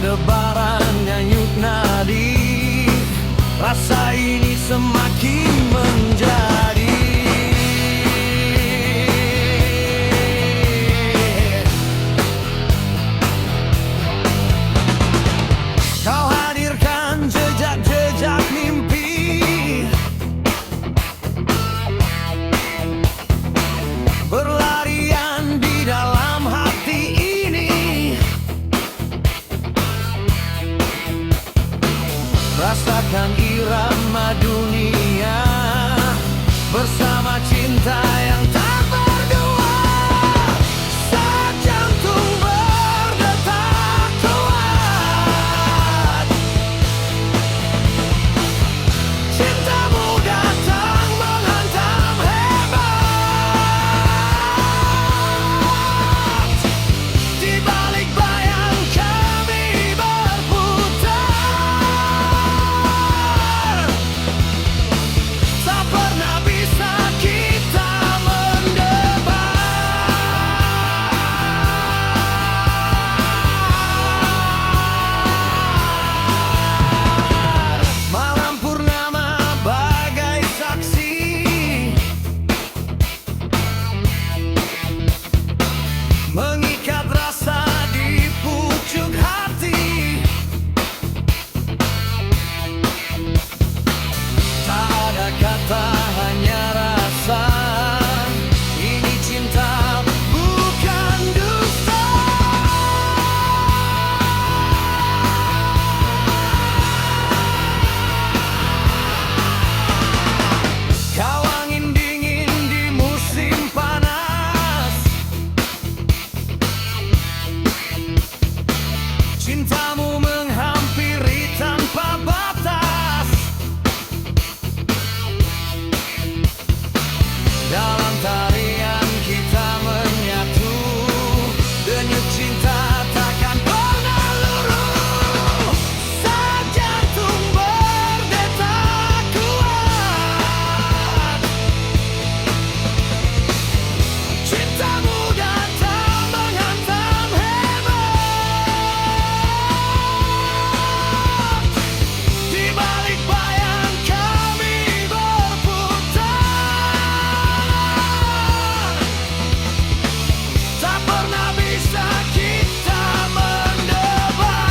berdebaran nyanyut nadi, rasa ini semakin menjadi. Kau hadirkan jejak-jejak mimpi, berlarian di dalam hati ini. Rasakan irama dunia bersama cinta yang tak berdua. Saat jantung berdetak kuat, cintamu datang menghantam hebat. Di balik bayang kami berputar, tak pernah bisa kita mendebar. Malam purnama bagai saksi, mengikat rasa di pucuk hati. Tak ada kata, hanya rasa. Ini cinta bukan dusta. Kau angin dingin di musim panas, cintamu menghampiri tanpa batas. Dalam tarian kita menyatu, denyut cinta takkan pernah luruh. Saat jantung berdetak kuat, cintamu datang menghantam hebat. Di balik bayang kami berputar, tak pernah bisa kita mendebar.